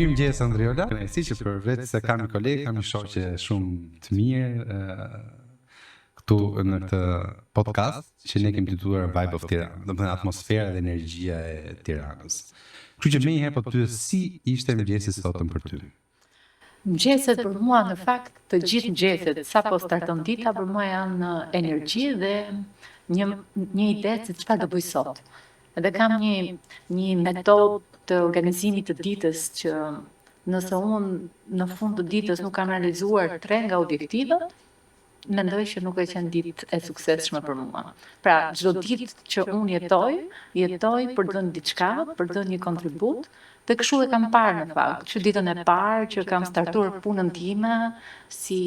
Mirëmëngjes Andriola. Kënaqësi që për vetë se kam një kolegë, kam një shoqe shumë të mirë këtu në këtë podcast që ne kemi tituar Vibe of Tirana, domethënë atmosfera dhe energjia e Tiranës. Kështu që menjëherë po të pyes si ishte mëngjesi sotëm për ty? Mëngjeset për mua në fakt të gjithë mëngjeset sapo starton dita për mua janë energji dhe një ide se çfarë do bëj sot. Edhe kam një metodë të organizimit të ditës që nëse unë në fund të ditës nuk kam realizuar 3 nga objektivat, mendoj që nuk e qenë ditë e suksesshme për mua. Pra, çdo ditë që unë jetoj për të dhënë diçka, për të dhënë një kontribut, dhe kështu e kam parë në fakt, që ditën e parë që kam startuar punën time si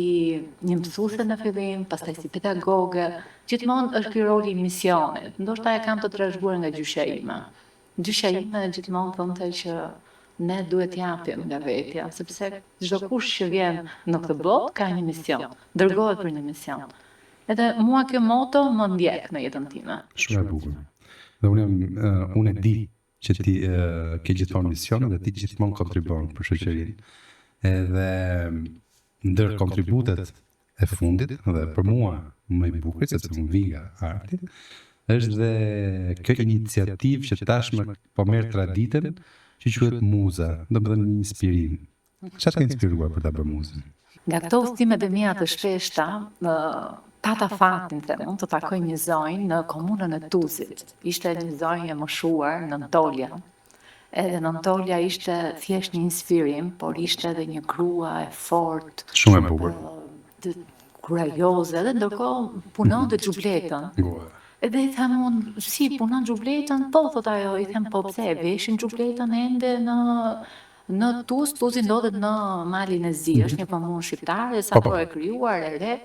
një mësuese në fillim, pastaj si pedagoge, gjithmonë është ky roli i misionit. Ndoshta e kam të trashëguar nga gjyshja ime. Gjyshja ime gjithmonë thonte që ne duhet japim nga vetja, sepse çdo kush që vjen në këtë botë ka një mision, dërgohet për një mision. Edhe mua kjo moto më ndjek në jetën time. Shumë e bukur. Dhe unë e di që ti ke gjithmonë mision dhe ti gjithmonë kontribon për shoqërinë. Edhe ndër kontributet e fundit dhe për mua më i bukur sepse unë vi nga arti, është dhe kjo iniciativë që tashmë po merr traditën që quhet muza, domethënë një inspirim. Çfarë të inspiruar për ta bërë muzën? Nga këto udhëtimet e mia të shpeshta, pata fatin të takoj një zonjë në komunën e Tuzit. Ishte një zonjë e moshuar në Antolja. Edhe në Antolja ishte thjesht një inspirim, por ishte edhe një grua e fortë, shumë e bukur, kurajoze, edhe ndërkohë punonte xhubletën. Edhe i them unë, si punon xhubletën? Po, thot ajo, i them po pse e veshin xhubletën ende në Tuz, Tuzi ndodhet në malin e Zi, është një komunë shqiptare, sa po e krijuar e re.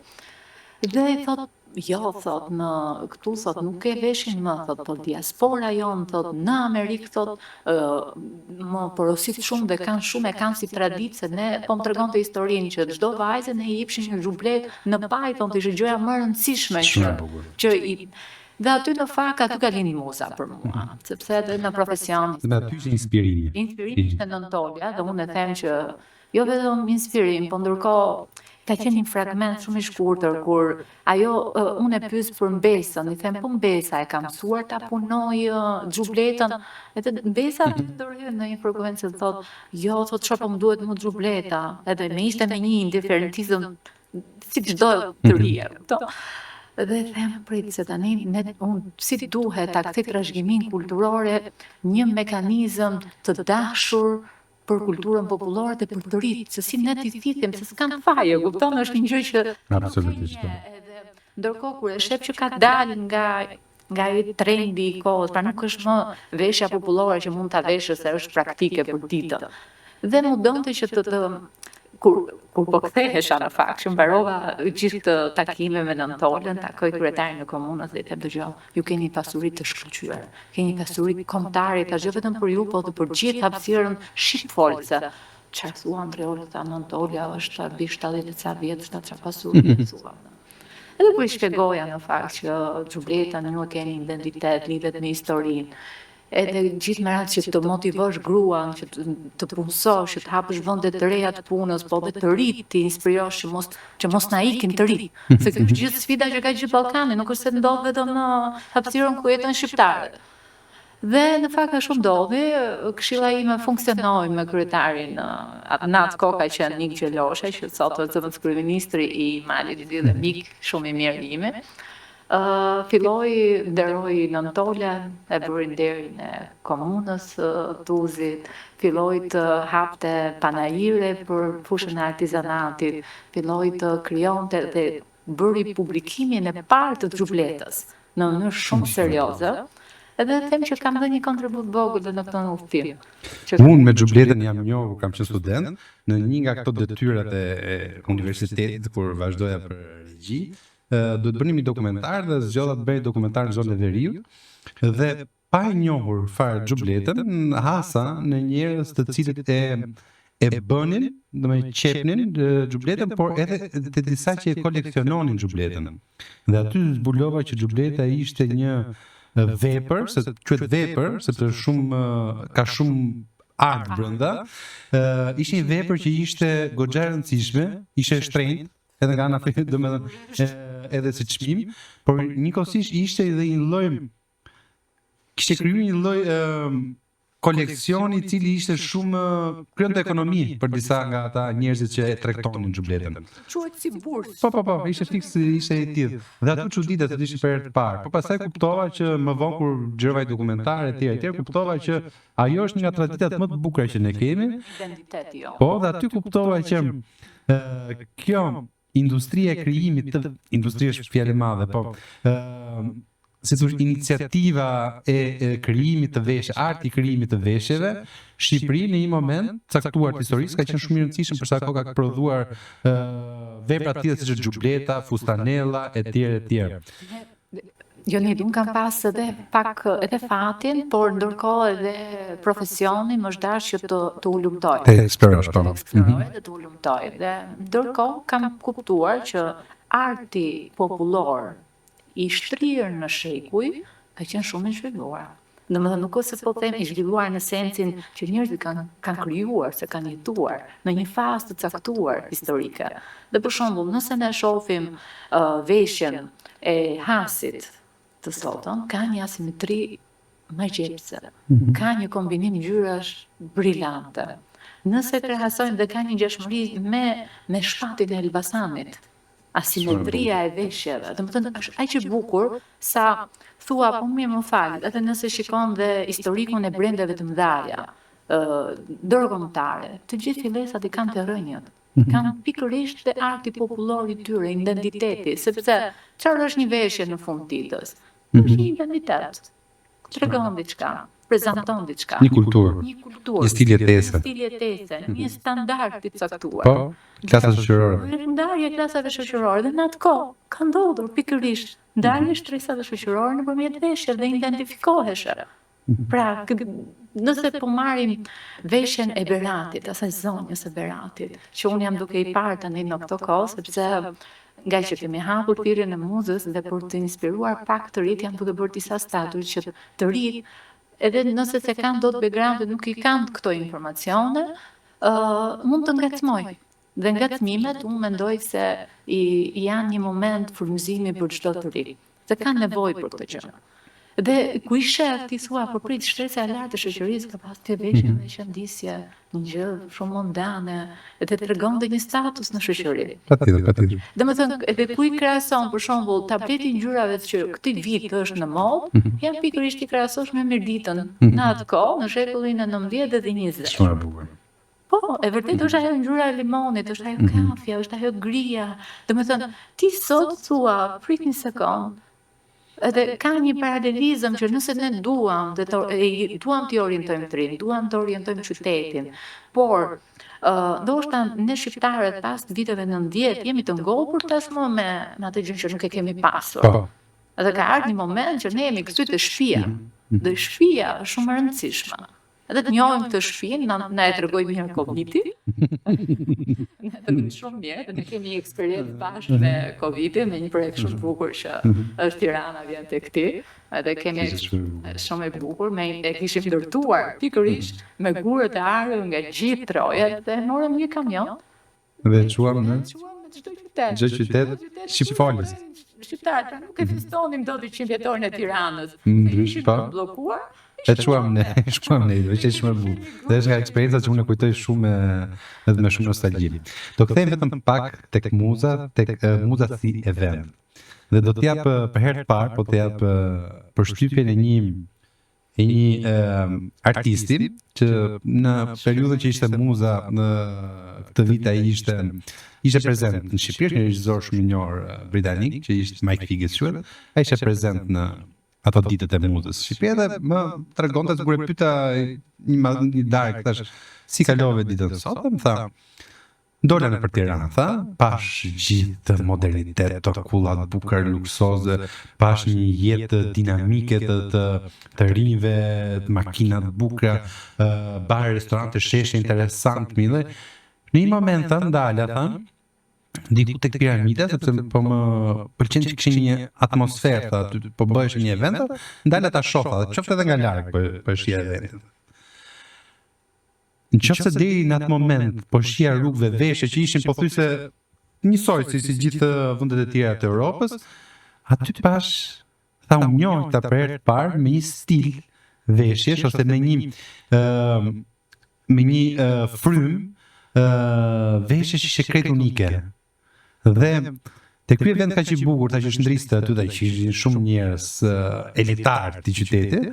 Dhe i thot, jo, thot, në këtu thot nuk e veshin më, thot, po diaspora jon, thot, në Amerikë, thot, më porosit shumë dhe kanë si traditë, se ne po më tregonte historinë që çdo vajze ne i jepshin një xhublet në paj, thon, ishte gjëja më e rëndësishme që dhe aty në fakt aty ka lini muza për mua, sepse edhe në profesion. Dhe aty ishte inspirimi. Inspirimi ishte në Antolja dhe unë e them që jo vetëm inspirim, po ndërkohë ka qenë një fragment shumë i shkurtër kur ajo unë e pyes për mbesën, i them po mbesa e ka mësuar ta punoj xhubletën, edhe mbesa ndërhyn në një frekuencë thotë, jo, thotë çfarë po më duhet më xhubleta, edhe me ishte me një indiferentizëm si çdo të rije. Dhe them prit se tani unë si duhet ta kthej trashëgimin kulturore një mekanizëm të dashur për kulturën popullore dhe për të rit, se si ne t'i thithim, se s'kan faje, kupton, është një gjë që absolutisht. Ndërkohë kur e shef që ka dalë nga ai trendi i kohës, pra nuk është më veshja popullore që mund ta veshësh se është praktike për ditën. Dhe mu donte që kur po kthehesha në fakt, që mbarova gjithë takime me Antolën, takoj kryetarin e komunës dhe i them dëgjoj, ju keni pasuri të shkëlqyer, keni pasuri kombëtare, tash jo vetëm për ju, por edhe për gjithë hapësirën shqipfolse. Çfarë thua Andreola, tha Antolja është mbi 70 ca vjeç, çfarë pasuri thua. Edhe kur i shpjegoja në fakt që xhubleta nuk keni identitet, lidhet me historinë. Edhe gjithë me radhë që të motivosh gruan, që të punësosh, që të hapësh vende të reja të punës, po dhe të rit, të inspirosh që mos na ikin të ri. Se kjo është gjithë sfida që ka gjithë Ballkani, nuk është se ndodh vetëm në hapësirën ku jetojnë shqiptarët. Dhe në fakt ashtu ndodhi, këshilla ime funksionoi me kryetarin në atë kohë ka qenë Nik Gjelosha, që sot është zëvendëskryeministri i Malit të Zi dhe mik shumë i mirë i imi. Filloi nderoi në Antolja, e bëri nderin e komunës Tuzit, filloi të hapte panajire për fushën e artizanatit, filloi të krijonte dhe bëri publikimin e parë të xhubletës në mënyrë shumë serioze. Edhe them që kam dhënë një kontribut vogël në këtë udhtim. Unë me xhubletën jam njohur, kam qenë student në një nga këto detyrat e universitetit kur vazhdoja për regji. Duhet bënim një dokumentar dhe zgjodha të bëj dokumentar në zonën e Veriut dhe pa e njohur fare xhubletën hasa në njerëz të cilët e bënin, domethënë qepnin xhubletën, por edhe të disa që e koleksiononin xhubletën. Dhe aty zbulova që xhubleta ishte një vepër, se quhet vepër sepse ka shumë art brenda. Ishte një vepër që ishte goxha e rëndësishme, ishte shtrenjtë, edhe nga ana domethënë edhe si çmim, por njëkohësisht ishte edhe një lloj kishte krijuar një lloj koleksioni i cili ishte shumë kryente ekonomi për disa nga ata njerëzit që e tregtonin xhubletën. Quhet si bursë. Po, ishte fiks, ishte i tillë. Dhe aty çuditë të ishte për herë të parë. Po pastaj kuptova që më vonë kur gjëroj dokumentare etj, kuptova që ajo është një nga traditat më të bukura që ne kemi. Identiteti jo. Po, dhe aty kuptova që kjo industria e krijimit të industria është fjalë e madhe, po si thosh iniciativa e krijimit të veshjeve, arti i krijimit të veshjeve, Shqipëri në një moment caktuar të historisë ka qenë shumë i rëndësishëm për sa kohë ka prodhuar vepra të tilla siç xhubleta, fustanella etj. Jonid, unë kam pas edhe pak edhe fatin, por ndërkohë edhe profesioni më është dashur që të ulumtoj. Të eksplorosh, po. Të eksploroj dhe të ulumtoj. Dhe ndërkohë kam kuptuar që arti popullor i shtrirë në shekuj ka qenë shumë i zhvilluar. Domethënë nuk ose po them i zhvilluar në sensin që njerëzit kanë krijuar, se kanë jetuar në një fazë të caktuar historike. Dhe për shembull, nëse ne shohim veshjen e Hasit të sotëm, ka një asimetri magjepse, ka një kombinim ngjyrash brillante. Nëse krahasojmë dhe ka një ngjashmëri me shpatin e Elbasanit, asimetria e veshjeve, domethënë është aq e bukur sa thua po mirë më fal, edhe nëse shikon dhe historikun e brendeve të mëdha, ndërkombëtare, të gjithë fillesat i kanë të rënjët. Kanë pikërisht të arti popullor i tyre, identiteti, sepse çfarë është një veshje në fund ditës? Është një identitet. Tregon diçka, prezanton diçka. Një kulturë. Një stil jetese. Një standard i caktuar. Po, klasa shoqërore. Ndarja e klasave shoqërore dhe në atë kohë ka ndodhur pikërisht ndarja e shtresave shoqërore nëpërmjet veshjeve dhe identifikoheshe. Pra, nëse po marrim veshjen e Beratit, asaj zonjës së Beratit, që unë jam duke i parë tani në këto kohë, sepse nga që kemi hapur thirrjen e muzës dhe për të inspiruar pak të rit, jam duke bërë disa statue që të rit, edhe nëse se kanë dot background nuk i kanë këto informacione, mund të ngacmoj. Dhe ngacmimet unë mendoj se janë një moment frymëzimi për çdo të ri. Se kanë nevojë për këtë gjë. Dhe ku i shef ti thua, po prit shtresa e lartë e shoqërisë ka pas të veshje me qëndisje, një gjë shumë mondane, dhe tregon dhe një status në shoqëri. Patjetër. Domethënë, edhe ku i krahason për shembull tableti ngjyrave që këtë vit është në modë, janë pikërisht i krahasosh me Mirditën në atë kohë, në shekullin e 19 dhe 20. Shumë e bukur. Po, e vërtet është ajo ngjyra e limonit, është ajo kafja, është ajo gria. Domethënë, ti sot thua, prit një sekond. Edhe ka një paralelizëm që nëse ne duam t'i orientojmë të rinë, duam të orientojmë qytetin, por ndoshta ne shqiptarët pas viteve 90 jemi të ngopur tashmë me atë gjë që nuk e kemi pasur. Edhe ka ardhur një moment që ne jemi kthyer te shtëpia. Dhe shtëpia është shumë e rëndësishme. Edhe të njohim këtë shtëpi, na e tregoi mirë Covidi. Ne të kemi shumë mirë, dhe ne kemi një eksperiencë bashkë me Covidin, me një projekt shumë bukur që është Tirana vjen tek ti. Edhe kemi shumë e bukur, e kishim ndërtuar pikërisht me gurët e arë nga gjithë Troja dhe morëm një kamion. Dhe çuam në çdo qytet shqipfolës. Shqiptarët nuk e festonim dot 100 vjetorin e Tiranës. Ishim të bllokuar. E çuam ne, është shumë e bukur. Dhe është nga eksperienca që unë e kujtoj shumë edhe me shumë nostalgji. Do kthehemi vetëm pak tek muza, muza si event. Dhe do t'jap për herë të parë, po t'jap përshtypjen e një artisti që në periudhën që ishte muza në këtë vit ai ishte prezent në Shqipëri, një regjisor shumë i njohur britanik që ishte Mike Fitzgerald, ai ishte prezent në ato ditët e muzës Shqipëri dhe më tregonte se kur e pyeta një darkë thash si kalove ditën sot, më tha dola nëpër Tiranë, tha, pash gjithë modernitet, të kullat bukar luksoze, pash një jetë dinamike të rinjve, makina të bukra, bar, restorante, sheshe interesant, mile. Në një moment tha ndala, tha, diku tek piramida, sepse po më pëlqen që kishin një atmosferë, tha, po bëhesh një event, ndala ta shoha, dhe qoftë edhe nga larg po shija eventin. Nëse deri në atë moment po shija rrugëve veshje që ishin pothuajse njësoj si gjithë vendet e tjera të Europës, aty pash tha unë njohta për herë të parë me një stil veshjesh ose me një frym veshjesh që ishte krejt unike. Dhe te ky event kaq i bukur, ta që shndriste aty ta që ishin shumë njerëz elitar të qytetit,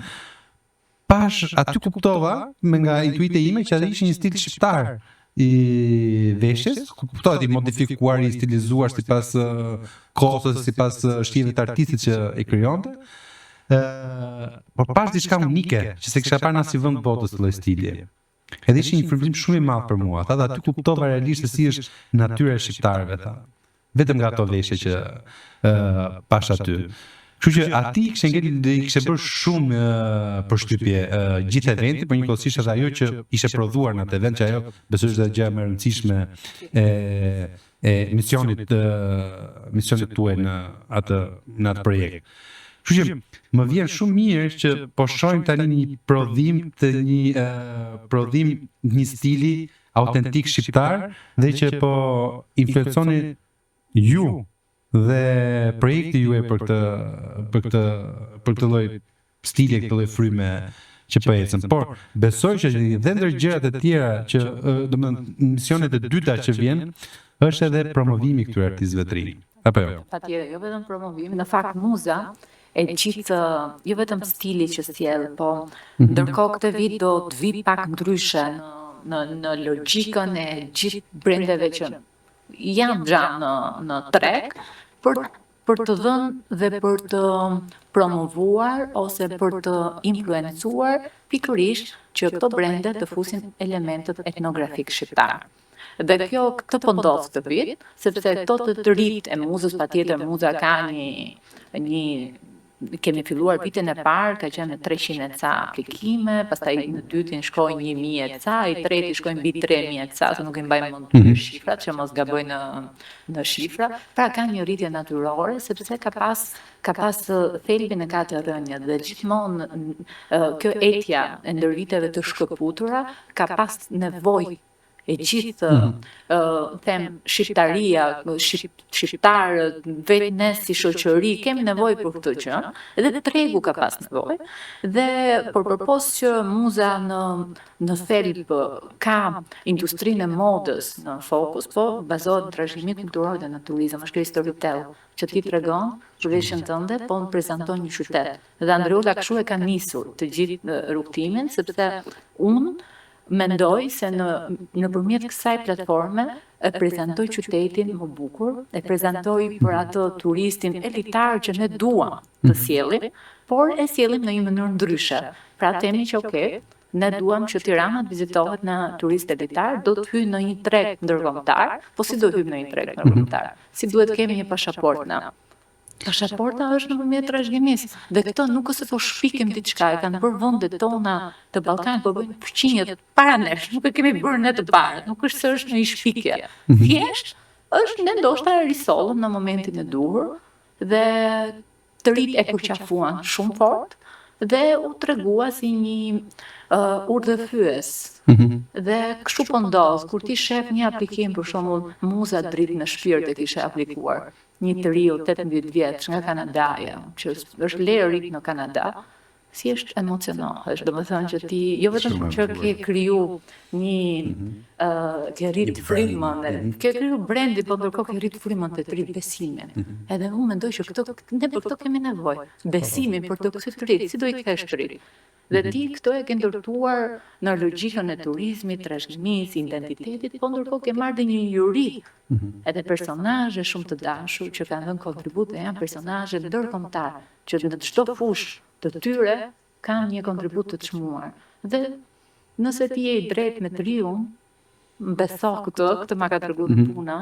pash aty kuptova nga intuita ime që aty ishte një stil shqiptar i veshjes, kuptohet i modifikuar, i stilizuar sipas kohës, sipas shtyjeve të artistit që e krijonte. Por pash diçka unike që se kisha parë në asnjë vend botës të lloj stili. Edhe ishte një frymëzim shumë i madh për mua. Tha aty kuptova realisht se si është natyra e shqiptarëve, tha. Vetëm nga ato veshje që pash aty. Kështu që ati kishte bërë shumë përshtypje gjithë eventi, por njëkohësisht edhe ajo që ishte prodhuar në atë event, që ajo besoj është gjë më e rëndësishme e misionit tuaj në atë projekt. Kështu që më vjen shumë mirë që po shohim tani një prodhim një stili autentik shqiptar dhe që po influenconi ju dhe projekti juaj për këtë lloj stili, këtë lloj fryme që po ecën. Por besoj që dhe ndër gjërat e tjera që domethënë misionet e dyta që vjen është edhe promovimi i këtyre artistëve të rinj. Apo jo? Patjetër, jo vetëm promovimi, në fakt muza e gjithë, jo vetëm stili që sjell, po ndërkohë këtë vit do të vi pak ndryshe në logjikën e gjithë brendeve që janë gjatë në treg për të dhënë dhe për të promovuar ose për të influencuar pikërisht që këto brende të fusin elementet etnografik shqiptar. Dhe këtë po ndodh këtë vit, sepse këto të rit e muzës, patjetër muza ka kemi filluar vitin e parë, ka qenë 300 e ca aplikime, pastaj në dytin shkojnë 1000 e ca, i treti shkojnë mbi 3000 e ca, se nuk i mbaj mend shifrat, që mos gaboj në shifra. Pra ka një rritje natyrore, sepse ka pas thelbin e ka të rënjët dhe gjithmonë kjo etja e ndër viteve të shkëputura ka pas nevojë e gjithë shqiptaria, shqiptarët, vetë ne si shoqëri kemi nevojë për këtë gjë, edhe tregu ka pas nevojë. Dhe përpos që muza në thelb ka industrinë e modës në fokus, po bazohet në trashëgimit kulturor dhe në turizëm, është kjo storytell që ti tregon për veshjen tënde, po në prezanton një qytet. Dhe Andreola kështu e ka nisur të gjithë rrugtimin, sepse unë mendoj se nëpërmjet kësaj platforme e prezantoj qytetin më bukur, e prezantoj për atë turistin elitar që ne duam të sjellim, por e sjellim në një mënyrë ndryshe. Pra themi që ne duam që Tirana të vizitohet në turist elitar, do të hyjë në një treg ndërkombëtar, po si do hyjmë në një treg ndërkombëtar? Si duhet kemi një pasaportë na? Pasaporta është nëpërmjet trashëgimisë. Dhe këto nuk është se po shpikim diçka, e kanë bërë vendet tona të Ballkanit, po bëjnë përqindjet para nesh, nuk e kemi bërë ne të parët, nuk është se është në një shpikje. Thjesht është ne ndoshta risollëm në momentin e duhur dhe të rit e përqafuan shumë fort dhe u tregua si një urdhëfyes. Dhe kështu po ndodh, kur ti shef një aplikim, për shembull, muza dritë në shpirt e kishe aplikuar një të riu 18 vjeç nga Kanadaja, që është lerit në Kanada, si është emocionohesh, domethënë që ti jo vetëm që ke kriju ke rrit frymën, ke kriju brendi, po ndërkohë ke rrit frymën të të rit besimin. Edhe unë mendoj që ne për këto kemi nevojë, besimin për të kthyr të rit, si do i kesh të rit. Dhe ti këto e ke ndërtuar në logjikën e turizmit, trashëgimisë, identitetit, po ndërkohë ke marrë dhe një juri, edhe personazhe shumë të dashur që kanë dhënë kontribut dhe janë personazhe ndërkombëtar, që në çdo fushë të tyre kanë një kontribut të çmuar. Dhe nëse ti je i drejtë me triun, beso këtë ma ka treguar puna,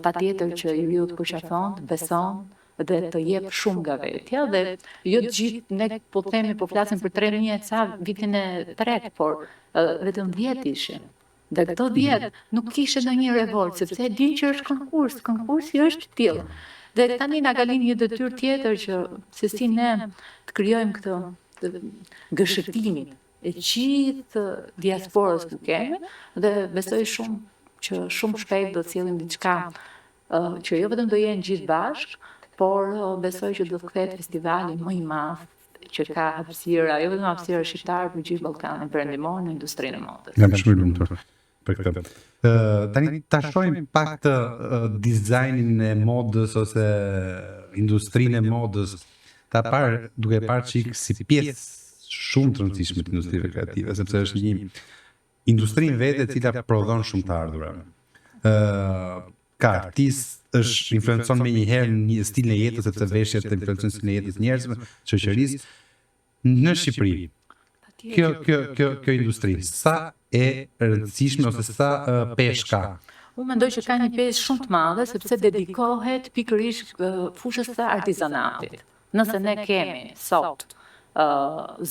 patjetër që i riu të përqafon, beson, dhe të jep shumë nga vetja, dhe jo të gjithë, ne po themi, po flasim për 3000 e ca vitin e tretë, por vetëm 10 ishin. Dhe këto 10 nuk kishe në një revolt, sepse e din që është konkursi është tillë. Dhe tani na ka lind një detyrë tjetër që se si ne të krijojmë këtë gëshëtimin e gjithë diasporës ku kemi dhe besoj shumë që shumë shpejt do të sillim diçka që jo vetëm do jenë gjithë bashkë, por besoj që do të kthehet festivali më i madh që ka hapësira, jo vetëm hapësira shqiptare, por gjithë Ballkanin perëndimor në industrinë e modës. Jam shumë i lumtur për këtë. Tani ta shohim pak të dizajnin e modës ose industrinë e modës, duke parë çik si pjesë shumë të rëndësishme të industrive kreative, sepse është një industri në vetë e cila prodhon shumë të ardhura. Ka artist, influencon me njëherë një stilin e jetës, sepse veshjet influencojnë stilin e jetës njerëzve, shoqërisë. Në Shqipëri, kjo industri, sa e rëndësishme ose sa peshë ka? Unë mendoj që ka një peshë shumë të madhe, sepse dedikohet pikërisht fushës së artizanatit. Nëse ne kemi sot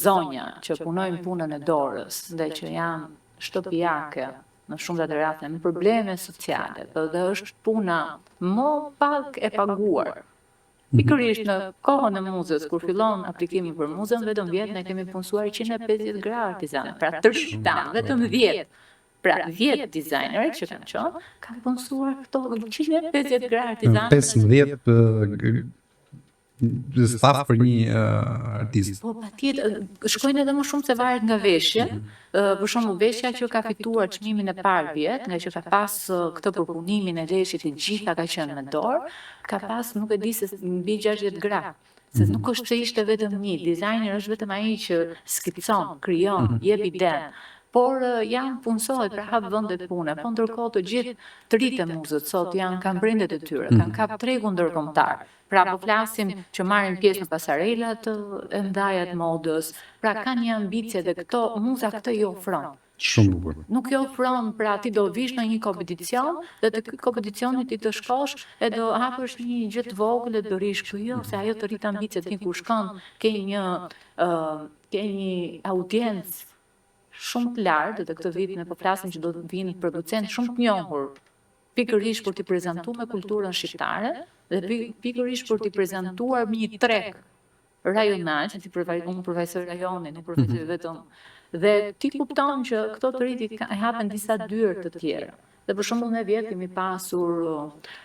zonja që punojnë punën e dorës dhe që janë shtëpiake në shumë të raste me probleme sociale, dhe është puna më pak e paguar. Pikërisht në kohën e muzës, kur fillon aplikimi për muzën, vetëm 10 ne kemi punësuar 150 gra artizane, pra të rritan, vetëm 10. Pra 10 dizajnerë që kanë qenë, kanë punësuar këto 150 gra artizane. 15 staf për një artist. Po patjetër, shkojnë edhe më shumë se varet nga veshja. Për shembull, veshja që ka fituar çmimin e parë vjet, nga që ka pas këtë përpunimin e veshjit të gjitha ka qenë me dorë, ka pas nuk e di se mbi 60 gra. Se nuk është se ishte vetëm një dizajner, është vetëm ai që skicon, krijon, jep idenë. Por janë punësohet për hap vendet pune, po ndërkohë të gjithë të rritë e muzët sot kanë brendet e tyre, kanë kap tregun ndërkombëtar. Pra po flasim që marrin pjesë në pasarelat e ndaja të modës, pra kanë një ambicie dhe muza këtë i ofron. Shumë bukur. Nuk i ofron, pra ti do vish në një kompeticion dhe të ky kompeticioni ti të shkosh e do hapësh një gjë të vogël e do rish këtu, jo, se ajo të rrit ambicet ti kur shkon, ke një audiencë shumë të lartë, dhe këtë vit ne po flasim që do të vinë producentë shumë të njohur, pikërisht për t'i prezantuar me kulturën shqiptare dhe pikërisht për t'i prezantuar një treg rajonal, që unë përfaqësoj rajonin, nuk përfaqësoj vetëm. Dhe ti kupton që këto të rritit e hapen disa dyer të tjera. Dhe për shembull ne vjet kemi pasur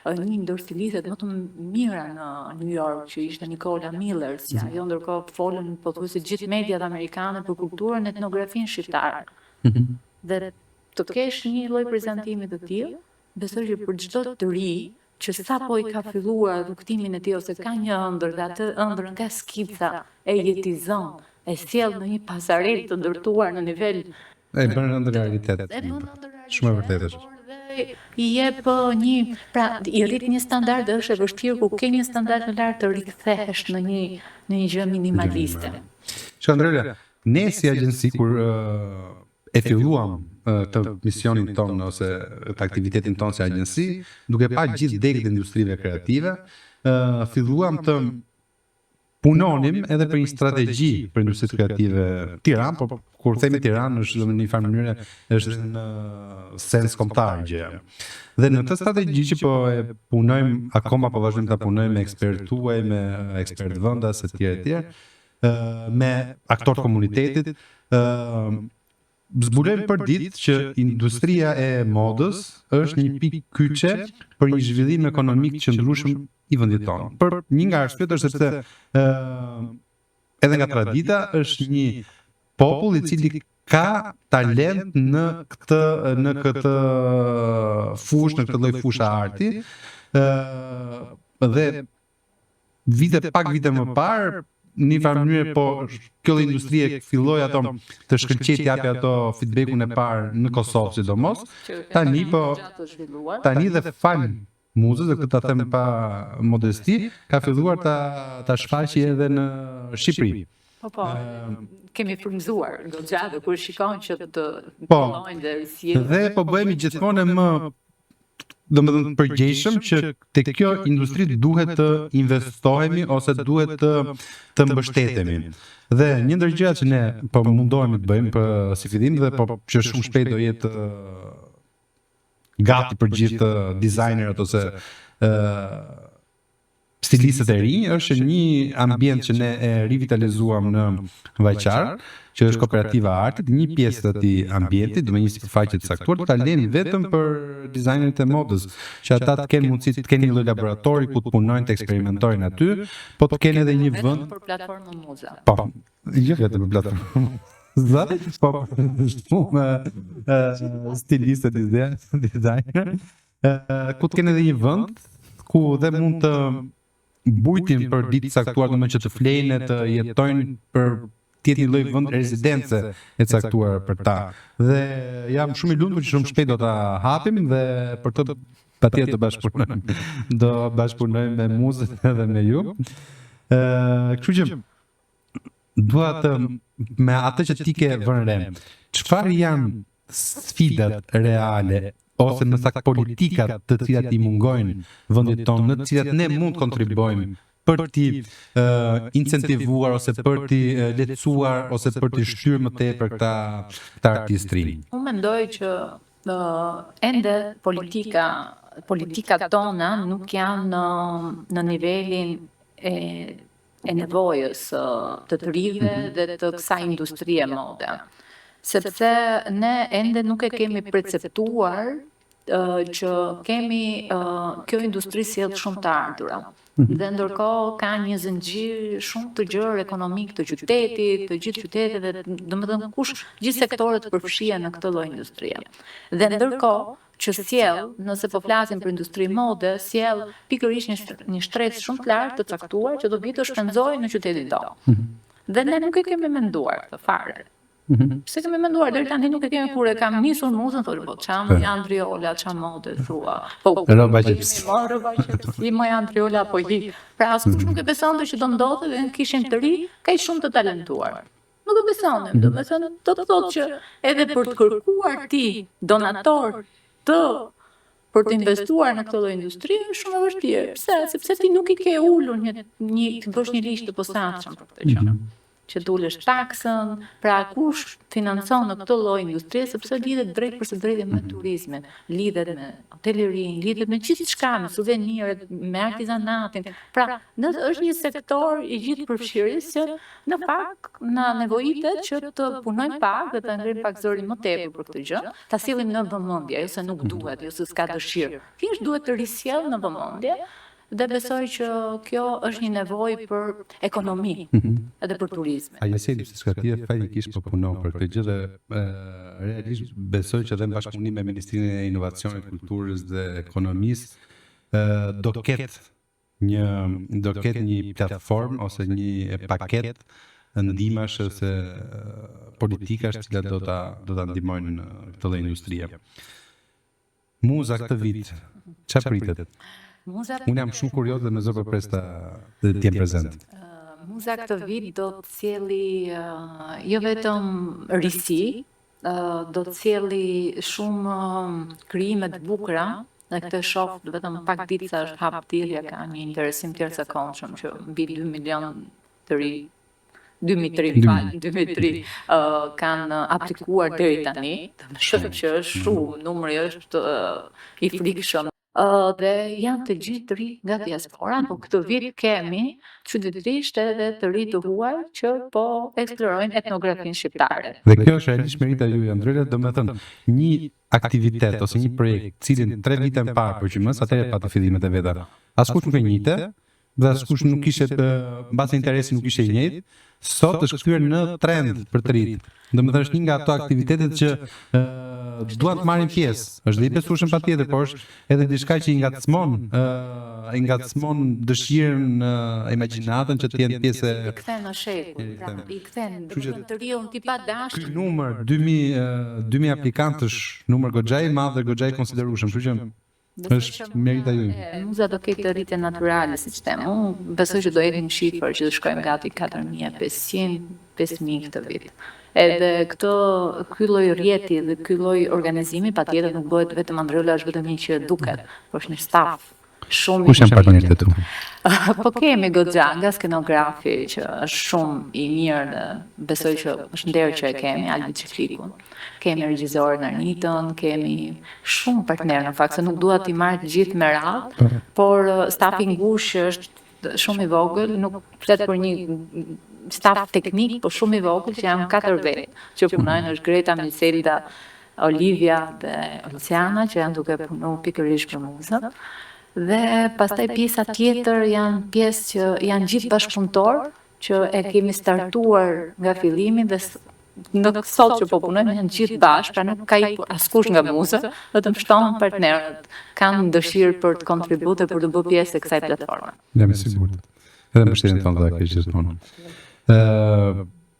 një ndër stilistët më të mira në New York, që ishte Nicola Miller, si ajo ndërkohë folën pothuajse gjithë mediat amerikane për kulturën, etnografinë shqiptare. Dhe të kesh një lloj prezantimi të tillë, besoj që për çdo të ri që sapo i ka filluar rrugtimin e tij ose ka një ëndër dhe atë ëndër nga skica e jetizon, e sjell në një pasarelë të ndërtuar në nivel e bën ëndër realitet. Shumë e vërtetë është. I jep i rrit një standard dhe është e vështirë ku ke një standard të lartë të rikthehesh në një gjë minimaliste. Andrea, ne si agjenci kur e filluam të misionin tonë ose të aktivitetin tonë si agjenci, duke pa gjithë degët e industrive kreative, filluam të punonim edhe për një strategji për industritë kreative Tiranë, por kur themi Tiranë është në një farë mënyrë është në sens kombëtar gjë. Dhe në këtë strategji që po e punojmë akoma, po vazhdojmë ta punojmë me ekspertë tuaj, me ekspertë vendas etj, me aktorë komunitetit, zbulojmë për ditë që industria e modës është një pikë kyçe për një zhvillim ekonomik qëndrueshëm i vendit tonë. Për një nga arsyet është sepse edhe nga tradita është një popull i cili ka talent në këtë fushë, në këtë lloj fushë arti, dhe pak vite më parë në një farë mënyrë, po kjo industrie filloi ato të shkëlqejë japë ato feedbackun e parë në Kosovë sidomos. Tani dhe fal muzës, dhe këtë ta them pa modesti, ka filluar ta shfaqë edhe në Shqipëri. Po, kemi frymëzuar goxha dhe kur shikon që të punojnë dhe risjellin. Dhe po bëhemi gjithmonë më domethënë përgjegjshëm që tek kjo industri duhet të investohemi ose duhet të mbështetemi. Dhe një ndër gjërat që ne po mundohemi të bëjmë si fillim dhe po që shumë shpejt do jetë gati për gjithë dizajnerët ose stilistët e rinj është një ambient që ne e rivitalizuam në Vajçar, që është kooperativa e artit, një pjesë të atij ambienti, do të një sipërfaqe të caktuar, ta lënë vetëm për dizajnerit e modës, që ata të kenë mundësi të kenë një lloj laboratori ku të punojnë, të eksperimentojnë aty, po të kenë edhe një vend për platformën Muza. po, jo vetëm për platformën. Po, shumë stiliste dizajner, ku të kenë edhe një vend ku dhe mund të bujtin për ditë caktuar, domethënë që të flejnë, të jetojnë për tjetë një lloj vend rezidence e caktuar për ta. Dhe jam shumë i lumtur që shumë shpejt do ta hapim dhe për të patjetër do bashkëpunojmë. Do bashkëpunojmë me Muzën edhe me ju. Kështu që dua të me atë që ti ke vënë re, çfarë janë sfidat reale ose në sakt politikat të cilat i mungojnë vendit tonë, në të cilat ne mund të kontribuojmë për t'i incentivuar ose për t'i lehtësuar ose për t'i shtyrë më tepër këta artistri. Unë mendoj që ende politikat tona nuk janë në nivelin e nevojës të rive dhe të kësaj industrie mode. Sepse ne ende nuk e kemi perceptuar që kemi kjo industri sjell shumë të ardhura. Dhe ndërkohë ka një zënxhir shumë të gjerë ekonomik të qytetit, të gjithë qyteteve, domethënë gjithë sektorët përfshihen në këtë lloj industrie. Dhe ndërkohë që sjell, nëse po flasim për industri mode, sjell pikërisht një shtresë shumë të lartë të caktuar që do vi të shpenzojë në qytetin tonë. Dhe ne nuk e kemi menduar këtë fare. Pse kemi menduar deri tani nuk e kemi, kur e kam nisur Muzën, thonë po çam Andriola, çam mode thua. Po Roba Gjepsi. Roba Gjepsi, më Andriola po hi. Pra askush nuk e besonte që do ndodhte dhe kishin të ri kaq shumë të talentuar. Nuk e besonim, domethënë do të thotë që edhe për të kërkuar ti donator për të investuar në këtë lloj industrie është shumë e vështirë. Pse? Sepse ti nuk i ke ulur të bësh një ligj të posaçëm për këtë gjë. Që t'ulesh taksën, pra kush financon në këtë lloj industrie, sepse lidhet drejt për së drejti me turizmin, lidhet me hotelerin, lidhet me gjithçka, me suveniret, me artizanatin. Pra, është një sektor i gjithë përfshirës që në fakt na nevojitet që të punojmë pak dhe të ngrim pak zërin më tepër për këtë gjë, ta sillim në vëmendje, jo se nuk duhet, jo se s'ka dëshirë. Thjesht duhet të risjell në vëmendje. Dhe besoj që kjo është një nevojë për ekonomi edhe për turizmin. A jesi se shkatia fajikisht po punon për këtë gjë dhe realisht besoj që edhe në bashkëpunim me Ministrinë e Inovacionit, Kulturës dhe Ekonomisë do ketë një platformë ose një paket ndihmash ose politikash që do ta ndihmojnë në këtë lloj industrie. Muza këtë vit, çfarë pritet? Unë jam shumë kurioz dhe me zë përpres të jem prezent. Muza këtë vit do të sjellë jo vetëm risi, do të sjellë shumë krijime të bukura, dhe këtë shoh vetëm pak ditë sa është hap thirrja, ka një interesim të jashtëzakonshëm që mbi 2 milion të ri 2003 kanë aplikuar deri tani, më shoh që është shumë, numri është i frikshëm. Dhe janë të gjithë të ri nga diaspora, po këtë vit kemi çuditërisht edhe të ri të huaj që po eksplorojnë etnografinë shqiptare. Dhe kjo është realisht merita juaj, Andrela, domethënë një aktivitet ose një projekt, cilin 3 vite më parë përgjymës, atëherë pati fillimet e veta. Askush nuk e njihte, dhe askush nuk kishte mbase interesi nuk ishte i njëjtë. Sot është kthyer në trend për të rinjt. Domethënë është një nga ato aktivitetet që duan të marrin pjesë. Është dhe i besueshëm patjetër, por është edhe diçka që i ngacmon dëshirën, imagjinatën që të jenë pjesë. I kthen në shekull, i kthen të riun ti pa dashur. Ky numër 2000 aplikantësh, numër goxha i madh dhe goxha i konsiderueshëm, kështu që është merita juaj. Muza do ketë rritje natyrale, siç them. Unë besoj që do jetë një shifër që do shkojmë gati 4500 këtë vit. Edhe ky lloj rrjeti dhe ky lloj organizimi patjetër nuk bëhet vetëm Andriola, është vetëm një që duket, por është një staf shumë. Kush janë partnerët e tu? Po kemi goxha nga skenografi që është shumë i mirë dhe besoj që është nder që e kemi, Albi Çiflikun. Kemi regjisorin Arnitën, kemi shumë partnerë në fakt, se nuk dua t'i marr të gjithë me radhë, por stafi ngushtë është shumë i vogël, nuk flet për një staf teknik, por shumë i vogël që janë 4 vetë që punojnë, është Greta, Miselda, Olivia dhe Luciana që janë duke punu pikërisht për muzën. Dhe pastaj pjesa tjetër janë pjesë që janë gjithë bashkëpunëtor që e kemi startuar nga fillimi dhe në sot që po punojmë janë gjithë bashkë, pra nuk ka askush nga muza, vetëm shtohen partnerët, kanë dëshirë për të kontribuar për të bërë pjesë e kësaj platforme. Jam i sigurt. Edhe mbështetjen tonë do ta kesh gjithmonë.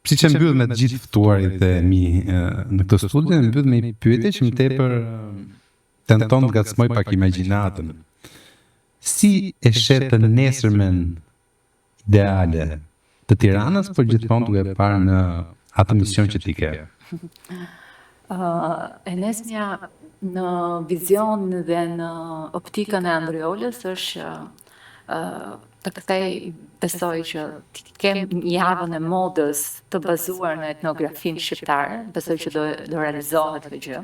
Siç e mbyll me të gjithë ftuarit e mi në këtë studio, mbyll me një pyetje që më tepër tenton të ngacmoj pak imagjinatën. Si e shet të nesërmen ideale të Tiranës, por gjithmonë duke parë në atë mision që ti ke? E nesëmja në vizion dhe në optikën e Andriolës është të këtej besoj që kem javën e modës të bazuar në etnografinë shqiptare, besoj që do realizohet këtë gjë,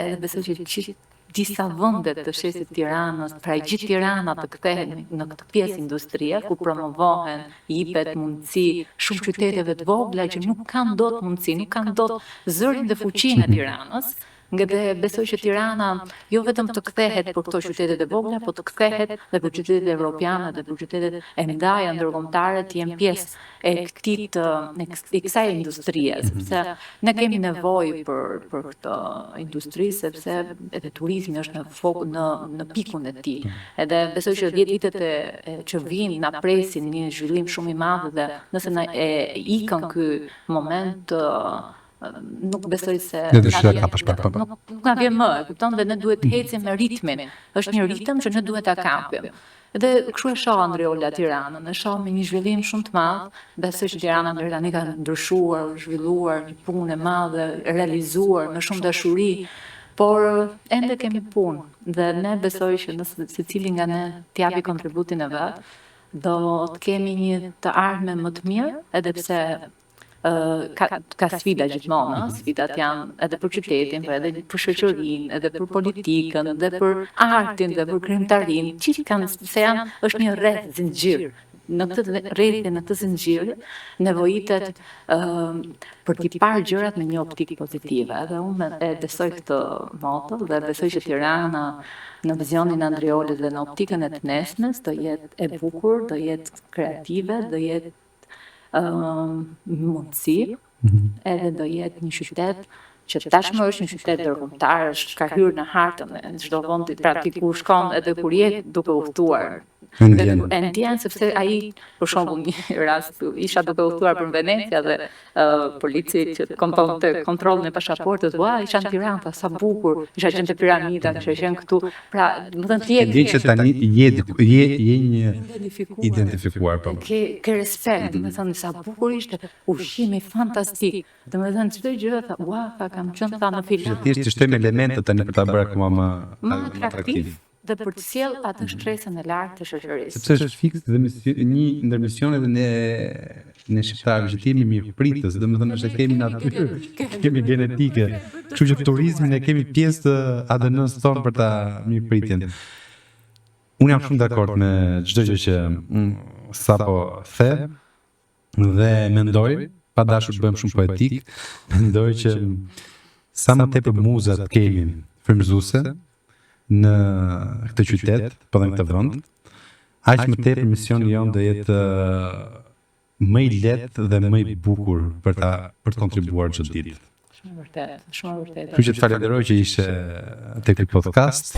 edhe besoj që gjithë disa vëndet të shesit Tiranës, pra gjithë Tirana të kthehet në këtë pjesë industrie, ku promovohen, jipet mundësi shumë qyteteve të vogla që nuk kanë dot mundësi, nuk kanë dot zërin dhe fuqinë e Tiranës, nga dhe besoj që Tirana jo vetëm të kthehet për këto qytetet e vogla, po të kthehet dhe për qytetet evropiane dhe për qytetet e mëdha ndërkombëtare të jenë pjesë e kësaj industrie, sepse ne kemi nevojë për këtë industri, sepse edhe turizmi është në pikun e tij. Edhe besoj që 10 vitet që vijnë na presin një zhvillim shumë i madh dhe nëse na ikën ky moment nuk besoj se nuk na vjen më, e kupton, dhe ne duhet të ecim me ritmin. Është një ritëm që ne duhet ta kapim. Dhe kështu e shoh Andriola Tiranën, e shoh me një zhvillim shumë të madh. Besoj që Tirana deri tani ka ndryshuar, zhvilluar një punë e madhe, realizuar me shumë dashuri, por ende kemi punë. Dhe ne besoj që nëse secili nga ne t'japi kontributin e vet, do të kemi një të ardhme më të mirë, edhe pse ka sfida gjithmonë, sfidat janë edhe për qytetin, por edhe për shoqërinë, edhe për politikën, edhe për artin, edhe për krijimtarinë, gjithë kanë, se është një rreth zinxhir. Në këtë rreth, në këtë zinxhir, nevojitet për t'i parë gjërat me një optikë pozitive. Edhe unë e besoj këtë moto dhe besoj që Tirana në vizionin e Andriolit dhe në optikën e të nesmes do jetë e bukur, do jetë kreative, do jetë mundësi, edhe do jetë një qytet që tashmë është një qytet ndërkombëtar, ka hyrë në hartën e çdo vendi, pra ti kur shkon edhe kur je duke udhëtuar. E ndjen sepse ai, për shembull, një rast isha duke udhëtuar për Venecia dhe polici që kontonte kontrollin e pasaportës, isha në Tiranë, sa bukur, isha qenë te piramida, isha qenë këtu. Pra, domethënë ti e që tani je një identifikuar po. Ke respekt, domethënë sa bukur ishte, ushqimi fantastik. Domethënë çdo gjë, kam qenë në film. Thjesht të shtojmë elementet tani për ta bërë akoma më atraktiv. Dhe për të sjell atë stresën e lartë të shoqërisë. Sepse është fiks dhe një ndër misionet ne shqiptarëve që jemi mirëpritës, domethënë është kemi natyrë, kemi genetike. Kështu që turizmin e kemi pjesë të ADN-s tonë për ta mirëpritjen. Unë jam shumë dakord me çdo gjë që sapo the dhe mendoj, pa dashur të bëjmë shumë poetik, mendoj që sa më tepër muzat kemi frymëzuese në këtë qytet, po dhe në këtë vend, aq më tepër misioni jon do jetë më i lehtë dhe më i bukur për të kontribuar çdo ditë. Shumë vërtet, shumë vërtet. Kështu që të falenderoj që ishe te ky podcast.